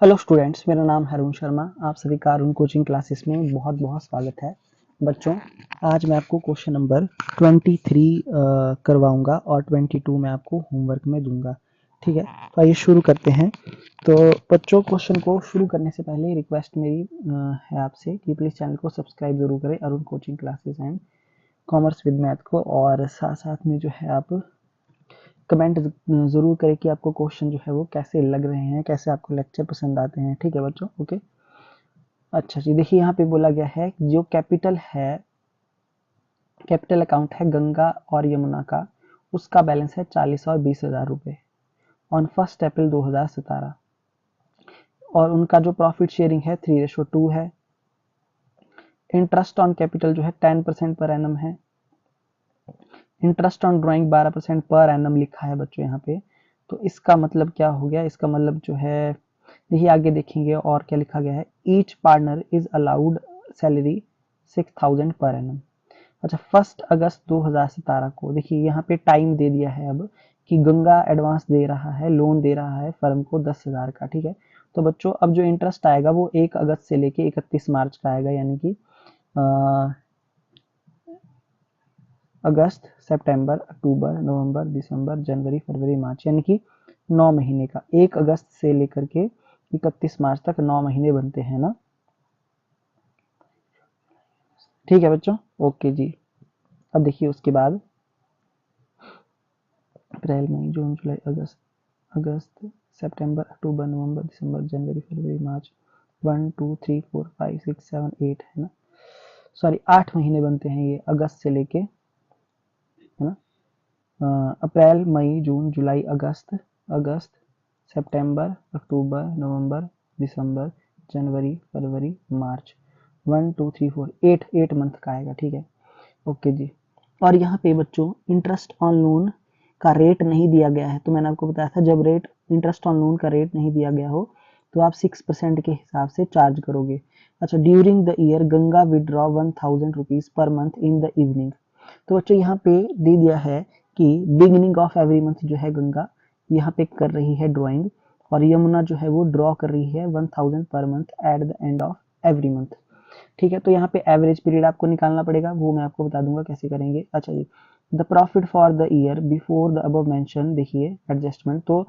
Hello students, मेरा नाम है अरुण शर्मा। आप सभी का अरुण कोचिंग क्लासेस में बहुत बहुत स्वागत है। बच्चों, आज मैं आपको क्वेश्चन नंबर 23 करवाऊंगा और 22 मैं आपको होमवर्क में दूंगा। ठीक है, तो आइए शुरू करते हैं। तो बच्चों, क्वेश्चन को शुरू करने से पहले रिक्वेस्ट मेरी है आपसे कि प्लीज़ चैनल को सब्सक्राइब जरूर करें, Arun coaching classes and commerce with math को, और साथ साथ में जो है आप कमेंट ज़रूर करें कि आपको क्वेश्चन जो है वो कैसे लग रहे हैं, कैसे आपको लेक्चर पसंद आते हैं। ठीक है बच्चों, ओके। अच्छा जी, देखिए यहाँ पे बोला गया है जो कैपिटल अकाउंट है गंगा और यमुना का, उसका बैलेंस है 40 और 20,000 रुपये ऑन 1 अप्रैल 2017, और उनका जो प्रॉफिट शेयरिंग है 3:2 है। इंटरेस्ट ऑन कैपिटल जो है 10% पर एनम है। Interest on drawing 12% per annum लिखा है बच्चों यहाँ पे। तो इसका मतलब क्या हो गया, इसका मतलब जो है, देखिए आगे देखेंगे और क्या लिखा गया है। Each partner is allowed salary 6,000 per annum. अच्छा, 1 अगस्त 2017 को देखिए यहाँ पे टाइम दे दिया है अब कि गंगा एडवांस दे रहा है, लोन दे रहा है फर्म को 10,000 का। ठीक है, तो बच्चों अब जो इंटरेस्ट आएगा वो 1 अगस्त से लेके 31 मार्च का आएगा, यानी कि अगस्त, सितंबर, अक्टूबर, नवंबर, दिसंबर, जनवरी, फरवरी, मार्च, यानी कि 9 महीने का। 1 अगस्त से लेकर के 31 मार्च तक 9 महीने बनते हैं ना। ठीक है बच्चों, ओके जी। अब देखिए उसके बाद अप्रैल, मई, जून, जुलाई, अगस्त, सितंबर, अक्टूबर, नवंबर, दिसंबर, जनवरी, फरवरी, मार्च, 1 2 3 4 5 6 7 8 है ना। सॉरी, 8 महीने बनते हैं ये अगस्त से लेके, है ना। अप्रैल, मई, जून, जुलाई, अगस्त, सितंबर, अक्टूबर, नवंबर, दिसंबर, जनवरी, फरवरी, मार्च, 1 2 3 4 8 मंथ का आएगा। ठीक है, ओके जी। और यहाँ पे बच्चों इंटरेस्ट ऑन लोन का रेट नहीं दिया गया है। तो मैंने आपको बताया था जब रेट इंटरेस्ट ऑन लोन का रेट नहीं दिया गया हो तो आप 6% के हिसाब से चार्ज करोगे। अच्छा, during the year Ganga withdraw 1,000 rupees per month in the evening. तो बच्चों यहाँ पे दे दिया है कि बिगिनिंग ऑफ एवरी मंथ जो है गंगा यहाँ पे कर रही है ड्राइंग, और यमुना जो है वो ड्रॉ कर रही है 1,000 per month at the end of every month. ठीक है, तो यहाँ पे एवरेज पीरियड आपको निकालना पड़ेगा, वो मैं आपको बता दूंगा कैसे करेंगे। अच्छा जी, the profit for the year before the above mention, देखिए एडजस्टमेंट, तो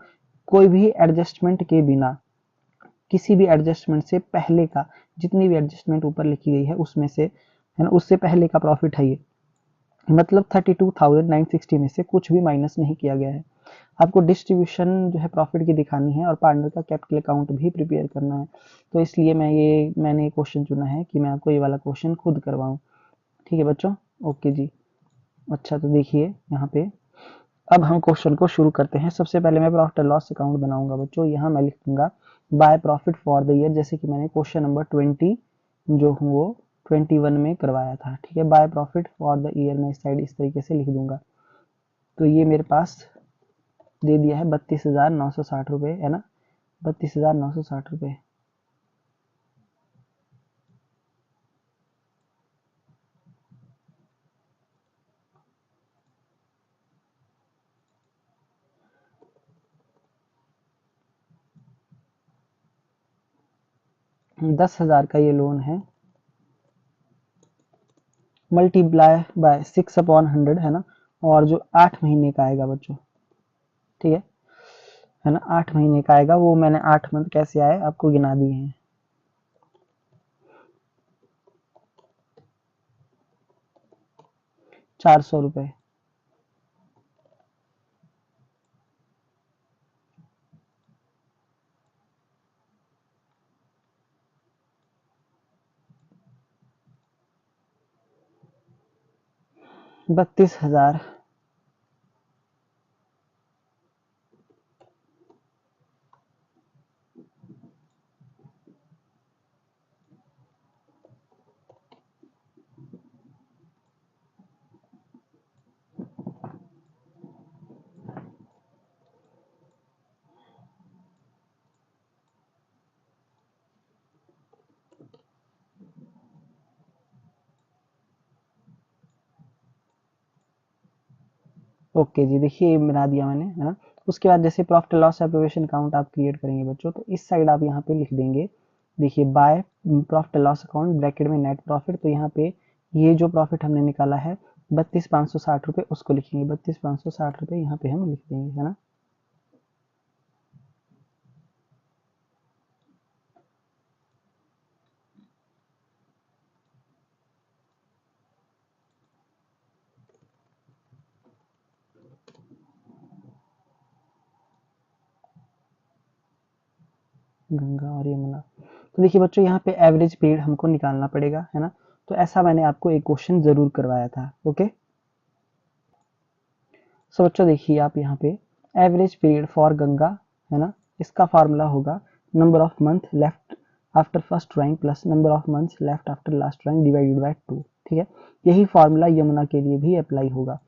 कोई भी एडजस्टमेंट के बिना, किसी भी एडजस्टमेंट से पहले का, जितनी भी एडजस्टमेंट ऊपर लिखी गई है उसमें से, है ना, उससे पहले का प्रॉफिट है ये। मतलब 32,960 में से कुछ भी माइनस नहीं किया गया है। आपको डिस्ट्रीब्यूशन जो है प्रॉफिट की दिखानी है और पार्टनर का कैपिटल अकाउंट भी प्रिपेयर करना है। तो इसलिए मैंने क्वेश्चन चुना है कि मैं आपको ये वाला क्वेश्चन खुद करवाऊं। ठीक है बच्चों, ओके जी। अच्छा, तो देखिए यहाँ पे अब हम क्वेश्चन को शुरू करते हैं। सबसे पहले मैं प्रॉफिट एंड लॉस अकाउंट बनाऊंगा बच्चों। यहाँ मैं लिखूंगा by profit for the year, जैसे कि मैंने क्वेश्चन नंबर 20 जो हूँ वो 21 में करवाया था। ठीक है, by profit for the year मैं इस साइड इस तरीके से लिख दूंगा। तो ये मेरे पास दे दिया है 32,960 रुपये, है ना, 32,960 रुपये। 10,000 का ये लोन है, मल्टीप्लाई बाय 6/100, है ना। और जो 8 महीने का आएगा बच्चों, ठीक है ना, 8 महीने का आएगा, वो मैंने 8 मंथ कैसे आए आपको गिना दिए हैं। 400 रुपये। ₹32,000। ओके जी, देखिए ये बना दिया मैंने, है ना। उसके बाद जैसे प्रॉफिट लॉस एप्रोवेशन अकाउंट आप क्रिएट करेंगे बच्चों, तो इस साइड आप यहाँ पे लिख देंगे, देखिए by profit loss account bracket में नेट प्रॉफिट, तो यहाँ पे ये जो प्रॉफिट हमने निकाला है 32,560 रुपये, उसको लिखेंगे 32,560 रुपये यहाँ पे हम लिख देंगे, है ना। गंगा और यमुना, तो देखिए बच्चों यहाँ पे एवरेज पीरियड हमको निकालना पड़ेगा, है ना। तो ऐसा मैंने आपको एक क्वेश्चन जरूर करवाया था। ओके, सो बच्चों देखिए आप यहाँ पे एवरेज पीरियड फॉर गंगा, है ना, इसका फार्मूला होगा number of month left after first drawing plus number of months left after last drawing divided by 2। ठीक है, यही फार्मूला यमुना के लिए भी अप्लाई होगा।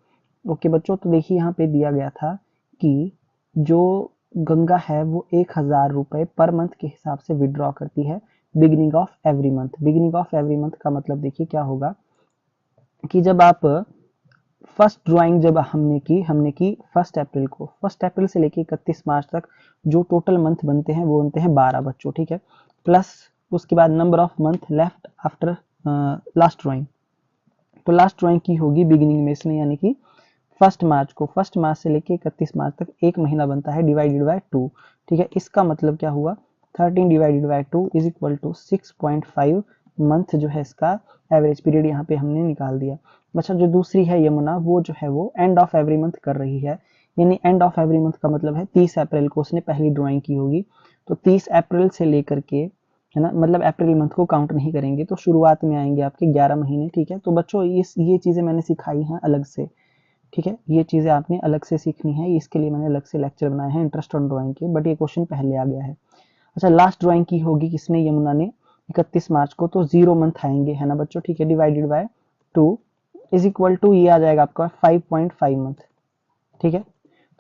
ओके बच्चों, तो देखिए यहाँ पे दिया गया था कि जो गंगा है वो 1,000 रुपए पर मंथ के हिसाब से विड्रॉ करती है beginning of every month. Beginning of every month का मतलब देखिए क्या होगा कि जब आप फर्स्ट ड्राइंग जब हमने की 1 अप्रैल को, 1 अप्रैल से लेके 31 मार्च तक जो टोटल मंथ बनते हैं वो बनते हैं 12 बच्चों। ठीक है, प्लस उसके बाद number of month left after last drawing, तो लास्ट ड्राइंग की होगी बिगिनिंग में इसने, यानी कि 1 मार्च को, 1 मार्च से लेके 31 मार्च तक एक महीना बनता है डिवाइडेड बाय 2। ठीक है, इसका मतलब क्या हुआ 13 divided by 2 is equal to 6.5 month जो है इसका एवरेज पीरियड यहाँ पे हमने निकाल दिया। अच्छा, जो दूसरी है यमुना, वो जो है वो एंड ऑफ एवरी मंथ कर रही है, यानी एंड ऑफ एवरी मंथ का मतलब है 30 अप्रैल को उसने पहली ड्राइंग की होगी, तो 30 अप्रैल से लेकर के, है ना, मतलब अप्रैल मंथ को काउंट नहीं करेंगे, तो शुरुआत में आएंगे आपके 11 महीने। ठीक है, तो बच्चों ये चीजें मैंने सिखाई हैं अलग से। ठीक है, ये चीजें आपने अलग से सीखनी है, इसके लिए मैंने अलग से लेक्चर बनाए हैं इंटरेस्ट ऑन ड्राइंग के, बट ये क्वेश्चन पहले आ गया है। अच्छा, लास्ट ड्राइंग की होगी किसने, यमुना ने, 31 मार्च को, तो 0 मंथ आएंगे, है ना बच्चों। ठीक है, divided by 2 is equal to ये आ जाएगा आपका 5.5 मंथ। ठीक है,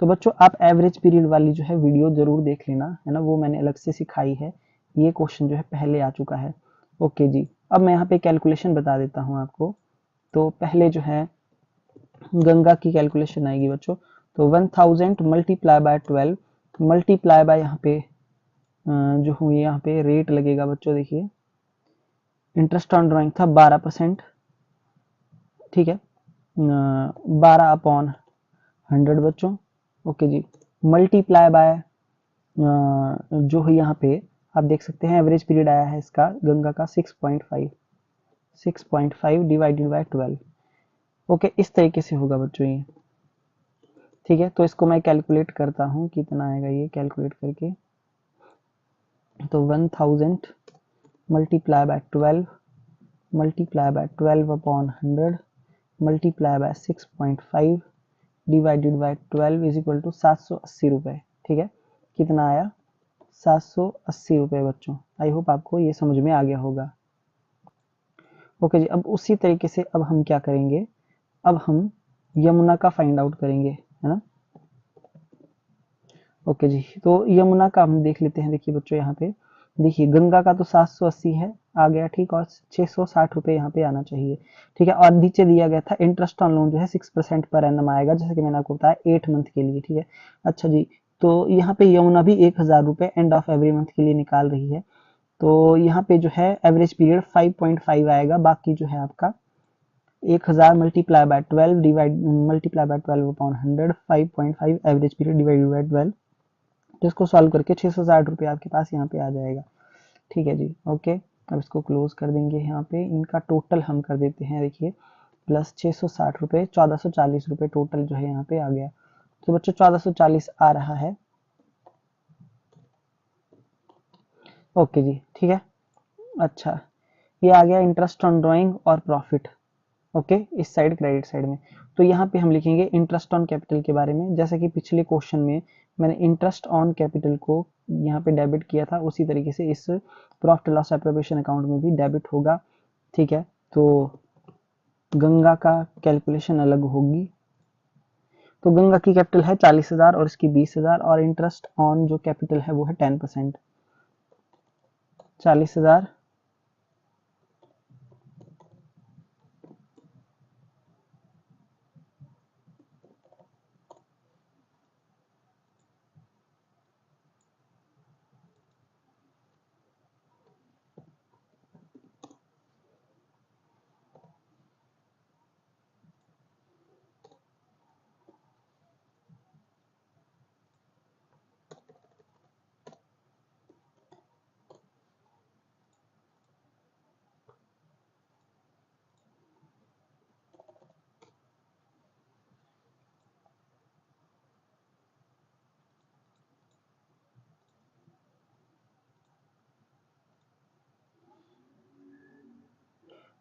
तो बच्चों आप एवरेज पीरियड वाली जो है वीडियो जरूर देख लेना, है ना, वो मैंने अलग से सिखाई है, ये क्वेश्चन जो है पहले आ चुका है। ओके जी, अब मैं यहाँ पे कैलकुलेशन बता देता हूँ आपको। तो पहले जो है गंगा की कैलकुलेशन आएगी बच्चों, तो 1000 मल्टीप्लाई बाय 12 मल्टीप्लाई बाय यहाँ पे जो हुई यहाँ पे रेट लगेगा बच्चों, देखिए इंटरेस्ट ऑन ड्राइंग था 12%। ठीक है, 12/100 बच्चों। ओके जी, मल्टीप्लाई बाय जो है यहाँ पे आप देख सकते हैं एवरेज पीरियड आया है इसका गंगा का 6.5, 6.5 डिवाइडेड बाय 12। ओके, इस तरीके से होगा बच्चों ये। ठीक है, तो इसको मैं कैलकुलेट करता हूँ कितना आएगा ये कैलकुलेट करके, तो 1000 multiply by 12 multiply by 12/100 multiply by 6.5 divided by 12 is equal to 780 रुपए। ठीक है, कितना आया 780 रुपए बच्चों। आई होप आपको ये समझ में आ गया होगा। ओके जी, अब उसी तरीके से अब हम क्या करेंगे, अब हम यमुना का फाइंड आउट करेंगे, है ना। ओके जी, तो यमुना का हम देख लेते हैं। देखिए बच्चों यहाँ पे देखिए गंगा का तो 780 है आ गया, ठीक, और 660 रुपए यहाँ पे आना चाहिए। ठीक है, और नीचे दिया गया था इंटरेस्ट ऑन लोन जो है 6% पर एनम आएगा, जैसे कि मैंने आपको बताया 8 मंथ के लिए। ठीक है, अच्छा जी, तो यहाँ पे यमुना भी 1,000 रुपए एंड ऑफ एवरी मंथ के लिए निकाल रही है, तो यहाँ पे जो है एवरेज पीरियड 5.5 आएगा, बाकी जो है आपका 1,000 multiply by 12 divide multiply by 12/100 5.5 average period divided by 12, तो इसको सॉल्व करके 660 रुपये आपके पास यहाँ पे आ जाएगा। ठीक है जी, ओके, अब इसको क्लोज कर देंगे। यहाँ पे इनका टोटल हम कर देते हैं, देखिए प्लस 660 रुपये 1440 रुपये टोटल जो है यहाँ पे आ गया। तो बच्चों 1440 आ रहा है। ओके जी, ठीक है, अच्छा, ये आ गया इंटरेस्ट ऑन ड्राइंग और प्रॉफिट। ओके, इस साइड क्रेडिट साइड में, तो यहाँ पे हम लिखेंगे इंटरेस्ट ऑन कैपिटल के बारे में, जैसा कि पिछले क्वेश्चन में मैंने इंटरेस्ट ऑन कैपिटल को यहाँ पे डेबिट किया था, उसी तरीके से इस प्रॉफिट लॉस एप्रोप्रिएशन अकाउंट में भी डेबिट होगा। ठीक है, तो गंगा का कैलकुलेशन अलग होगी, तो गंगा की कैपिटल है 40,000 और इसकी 20,000, और इंटरेस्ट ऑन जो कैपिटल है वो है 10%, 40,000,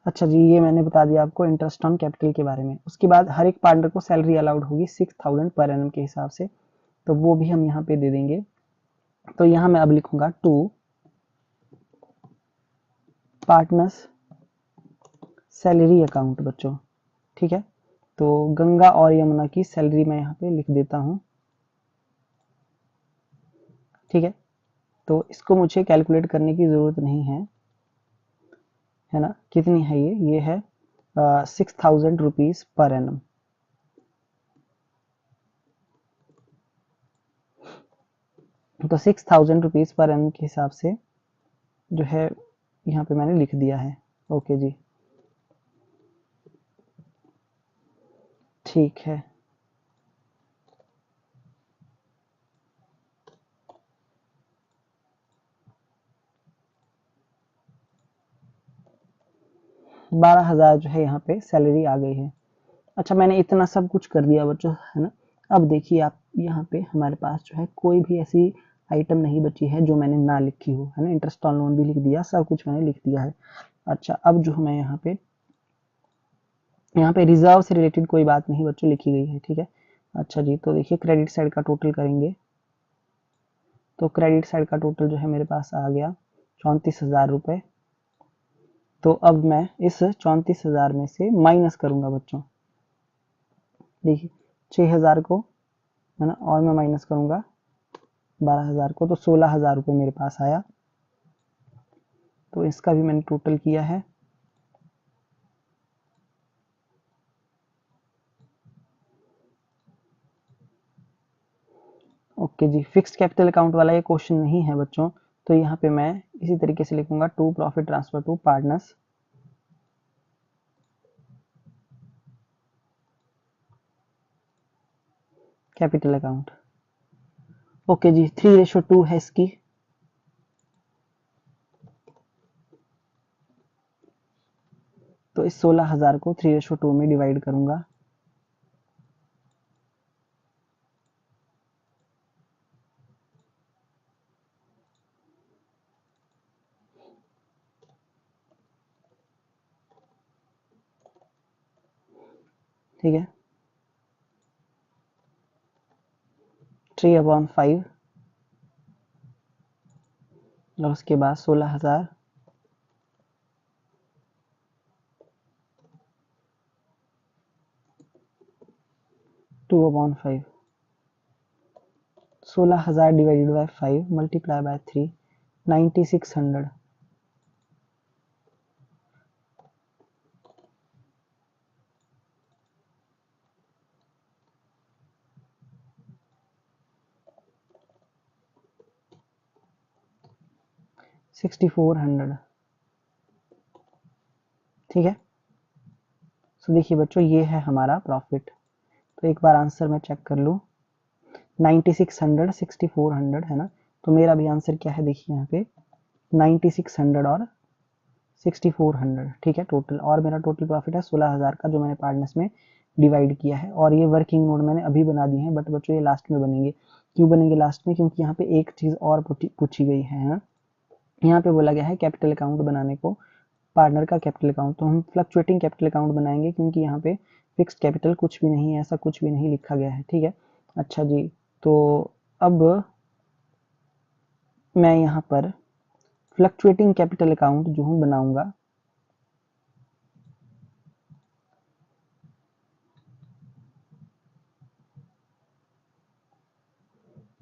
अच्छा जी, ये मैंने बता दिया आपको इंटरेस्ट ऑन कैपिटल के बारे में। उसके बाद हर एक पार्टनर को सैलरी अलाउड होगी 6000 पर एनम के हिसाब से, तो वो भी हम यहाँ पे दे देंगे। तो यहाँ मैं अब लिखूंगा टू पार्टनर्स सैलरी अकाउंट बच्चों, ठीक है। तो गंगा और यमुना की सैलरी मैं यहाँ पे लिख देता हूँ, ठीक है। तो इसको मुझे कैलकुलेट करने की ज़रूरत नहीं है ना। कितनी है ये है 6000 रुपीज़ पर एनम। तो 6000 रुपीज़ पर एनम के हिसाब से जो है यहाँ पे मैंने लिख दिया है। ओके जी, ठीक है। बारह हजार जो है यहाँ पे सैलरी आ गई है। अच्छा, मैंने इतना सब कुछ कर दिया बच्चों, है ना। अब देखिए आप यहाँ पे हमारे पास जो है कोई भी ऐसी आइटम नहीं बची है जो मैंने ना लिखी हो, है ना। इंटरेस्ट ऑन लोन भी लिख दिया, सब कुछ मैंने लिख दिया है। अच्छा, अब जो मैं यहाँ पे रिजर्व से रिलेटेड कोई बात नहीं बच्चों लिखी गई है, ठीक है। अच्छा जी, तो देखिए क्रेडिट साइड का टोटल करेंगे, तो क्रेडिट साइड का टोटल जो है मेरे पास आ गया 34,000 रुपए। तो अब मैं इस 34,000 में से माइनस करूंगा बच्चों, देखिए 6,000 को, है ना, और मैं माइनस करूंगा 12,000 को, तो 16,000 रुपये मेरे पास आया। तो इसका भी मैंने टोटल किया है। ओके जी, फिक्स्ड कैपिटल अकाउंट वाला ये क्वेश्चन नहीं है बच्चों, तो यहाँ पे मैं इसी तरीके से लिखूंगा to profit transfer to partners capital account. Okay जी, 3:2 है इसकी। तो इस 16,000 को 3:2 में डिवाइड करूंगा। ठीक है, 3/5 और उसके बाद 16,000 2/5, 16,000 डिवाइडेड बाय 5 मल्टीप्लाई बाय 3, 9600। 6400, ठीक है। तो देखिए बच्चों, ये है हमारा प्रॉफिट। तो एक बार आंसर मैं चेक कर लूँ, 9600 6400, है ना। तो मेरा भी आंसर क्या है, देखिए यहाँ पे 9600 और 6400, ठीक है टोटल। और मेरा टोटल प्रॉफिट है 16,000 का, जो मैंने पार्टनर्स में डिवाइड किया है। और ये वर्किंग नोट मैंने अभी बना दिए हैं, बट बच्चों ये लास्ट में बनेंगे। क्यों बनेंगे लास्ट में, क्योंकि यहाँ पे एक चीज़ और पूछी गई है ना। यहाँ पे बोला गया है कैपिटल अकाउंट बनाने को, पार्टनर का कैपिटल अकाउंट। तो हम फ्लक्चुएटिंग कैपिटल अकाउंट बनाएंगे, क्योंकि यहाँ पे फिक्स्ड कैपिटल कुछ भी नहीं है, ऐसा कुछ भी नहीं लिखा गया है, ठीक है। अच्छा जी, तो अब मैं यहाँ पर फ्लक्चुएटिंग कैपिटल अकाउंट जो हूँ बनाऊंगा,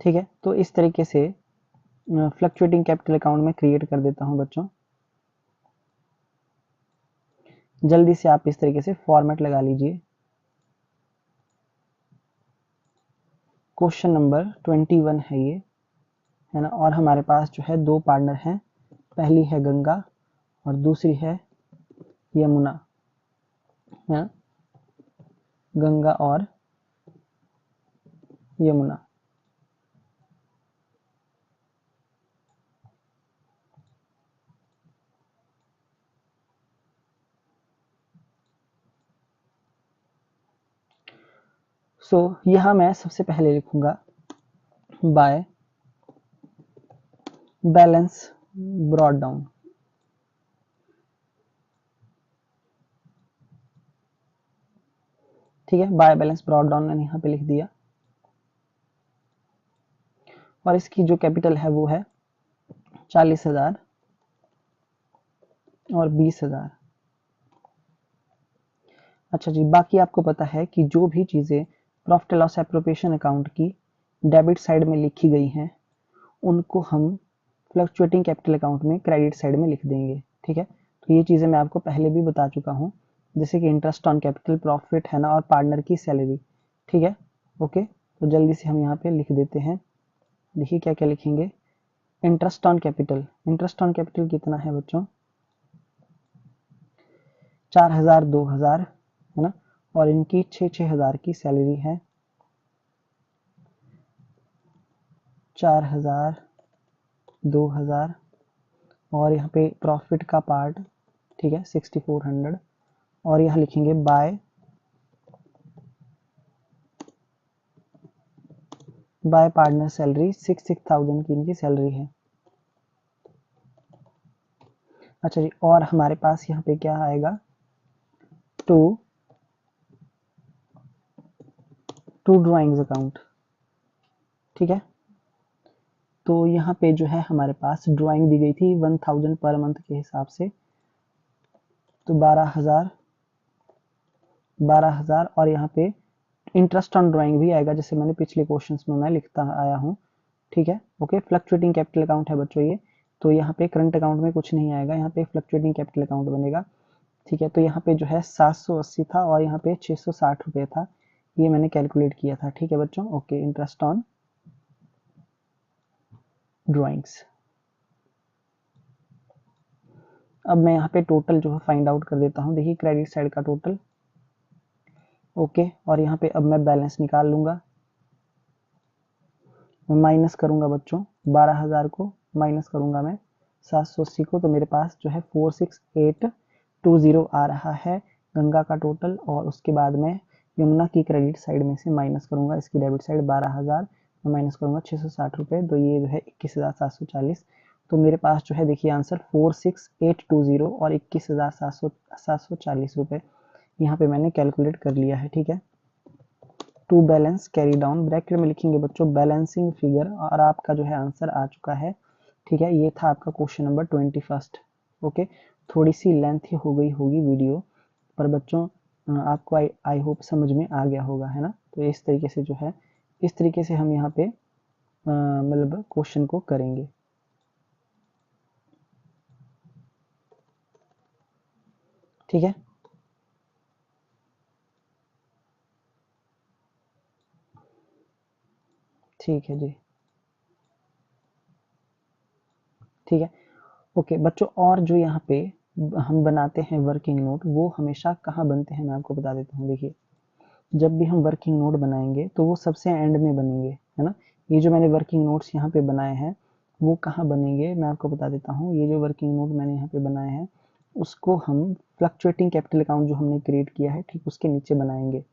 ठीक है। तो इस तरीके से फ्लक्चुएटिंग कैपिटल अकाउंट में क्रिएट कर देता हूँ बच्चों। जल्दी से आप इस तरीके से फॉर्मेट लगा लीजिए। क्वेश्चन नंबर 21 है ये, है ना। और हमारे पास जो है दो पार्टनर हैं, पहली है गंगा और दूसरी है यमुना, है ना। गंगा और यमुना। सो यहाँ मैं सबसे पहले लिखूंगा बाय बैलेंस ब्रॉट डाउन। ठीक है, बाय बैलेंस ब्रॉट डाउन मैंने यहाँ पे लिख दिया, और इसकी जो कैपिटल है वो है 40,000 और 20,000। अच्छा जी, बाकी आपको पता है कि जो भी चीज़ें profit and loss appropriation account की डेबिट साइड में लिखी गई हैं उनको हम फ्लक्चुएटिंग कैपिटल अकाउंट में क्रेडिट साइड में लिख देंगे। ठीक है, तो ये चीज़ें मैं आपको पहले भी बता चुका हूँ, जैसे कि इंटरेस्ट ऑन कैपिटल, प्रॉफिट है ना, और पार्टनर की सैलरी। ठीक है, ओके, तो जल्दी से हम यहाँ पे लिख देते हैं। देखिए क्या क्या लिखेंगे। Interest on capital, interest on capital कितना है बच्चों, 4,000 2,000 है ना, और इनकी 6,000 की सैलरी है, 4,000 2,000, और यहाँ पे प्रॉफिट का पार्ट, ठीक है, 6,400, और यहाँ लिखेंगे बाय पार्टनर सैलरी 6,000 की इनकी सैलरी है। अच्छा जी, और हमारे पास यहाँ पे क्या आएगा, टू ड्राइंग्स अकाउंट। ठीक है, तो यहाँ पे जो है हमारे पास ड्राइंग दी गई थी 1,000 पर मंथ के हिसाब से, तो 12,000 और यहाँ पे इंटरेस्ट ऑन ड्राइंग भी आएगा, जैसे मैंने पिछले क्वेश्चंस में मैं लिखता आया हूँ। ठीक है, ओके, फ्लक्चुएटिंग कैपिटल अकाउंट है बच्चों ये, तो यहाँ पे करंट अकाउंट में कुछ नहीं आएगा, यहाँ पे फ्लक्चुएटिंग कैपिटल अकाउंट बनेगा। ठीक है, तो यहाँ पे जो है 780 था और यहाँ पे 660 रुपये था, ये मैंने कैलकुलेट किया था। ठीक है बच्चों, ओके, इंटरेस्ट ऑन ड्राइंग्स। अब मैं यहाँ पे टोटल जो है फाइंड आउट कर देता हूँ। देखिए क्रेडिट साइड का टोटल, ओके, और यहाँ पे अब मैं बैलेंस निकाल लूंगा। मैं माइनस करूंगा बच्चों, 12,000 को माइनस करूंगा मैं 780 को, तो मेरे पास जो है 46820 आ रहा है गंगा का टोटल, और उसके बाद में यमुना की क्रेडिट साइड में से माइनस करूंगा इसकी डेबिट साइड 12,000, मैं माइनस करूंगा 660 रुपये, तो ये जो है 21,740। तो मेरे पास जो है देखिए आंसर 46820 और 21,740 रुपये यहाँ पे मैंने कैलकुलेट कर लिया है। ठीक है, to balance carry down, bracket में लिखेंगे बच्चों बैलेंसिंग फिगर, और आपका जो है आंसर आ चुका है। ठीक है, ये था आपका क्वेश्चन नंबर 21। ओके, थोड़ी सी लेंथी हो गई होगी वीडियो, पर बच्चों आपको आई होप समझ में आ गया होगा, है ना। तो इस तरीके से जो है, इस तरीके से हम यहाँ पे मतलब क्वेश्चन को करेंगे। ठीक है, ठीक है जी, ठीक है, ओके बच्चों, और जो यहाँ पे हम बनाते हैं वर्किंग नोट, वो हमेशा कहाँ बनते हैं मैं आपको बता देता हूँ। देखिए जब भी हम वर्किंग नोट बनाएंगे तो वो सबसे एंड में बनेंगे, है ना। ये जो मैंने वर्किंग नोट्स यहाँ पे बनाए हैं वो कहाँ बनेंगे मैं आपको बता देता हूँ। ये जो वर्किंग नोट मैंने यहाँ पे बनाए हैं उसको हम फ्लक्चुएटिंग कैपिटल अकाउंट जो हमने क्रिएट किया है ठीक उसके नीचे बनाएंगे।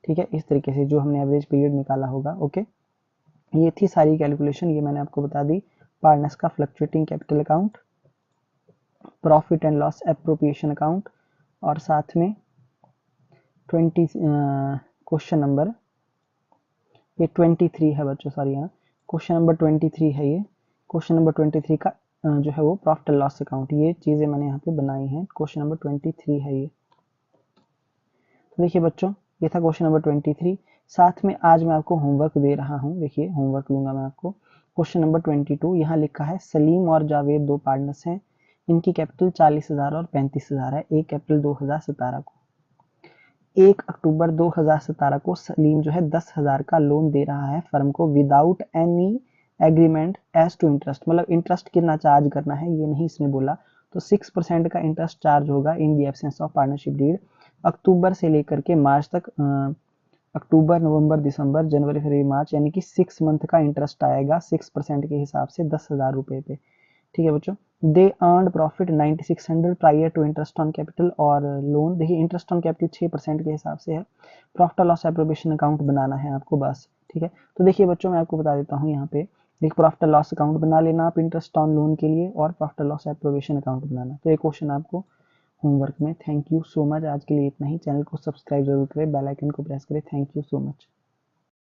ठीक है, इस तरीके से जो हमने एवरेज पीरियड निकाला होगा। ओके, ये थी सारी कैलकुलेशन, ये मैंने आपको बता दी। पार्टनर्स का fluctuating capital account, profit and loss appropriation account, और साथ में 20 क्वेश्चन नंबर, ये 23 है बच्चों, सॉरी यहाँ क्वेश्चन नंबर 23 है। ये क्वेश्चन नंबर 23 का जो है वो प्रॉफिट एंड लॉस अकाउंट, ये चीज़ें मैंने यहाँ पे बनाई हैं। क्वेश्चन नंबर 23 है ये। तो देखिए बच्चों, ये था क्वेश्चन नंबर 23। साथ में आज मैं आपको होमवर्क दे रहा हूँ। देखिए होमवर्क दूंगा मैं आपको। क्वेश्चन नंबर 22 यहाँ लिखा है सलीम और जावेद दो पार्टनर्स हैं, इनकी कैपिटल 40,000 और 35,000 है। 1 अप्रैल 2017 को, 1 अक्टूबर 2017 को सलीम जो है 10,000 का लोन दे रहा है फर्म को without any agreement as to interest, मतलब इंटरेस्ट कितना चार्ज करना है ये नहीं इसने बोला। तो 6% का इंटरेस्ट चार्ज होगा in the absence of partnership deed. अक्टूबर से लेकर के मार्च तक, अक्टूबर नवंबर दिसंबर जनवरी फरवरी मार्च, यानी कि 6 मंथ का इंटरेस्ट आएगा 6% के हिसाब से 10,000 रुपए पे। ठीक है बच्चों, they earn profit 9600 prior to interest on capital और लोन। देखिए इंटरेस्ट ऑन कैपिटल 6% के हिसाब से है। प्रॉफिट और लॉस एप्रोप्रिएशन अकाउंट बनाना है आपको बस। ठीक है, तो देखिए बच्चों मैं आपको बता देता हूँ यहाँ पे, एक प्रॉफिट और लॉस अकाउंट बना लेना आप इंटरेस्ट ऑन लोन के लिए, और प्रॉफिट और लॉस एप्रोप्रिएशन अकाउंट बनाना। तो ये क्वेश्चन आपको होमवर्क में। Thank you so much. आज के लिए इतना ही। चैनल को सब्सक्राइब जरूर करें, बेल आइकन को प्रेस करें। Thank you so much.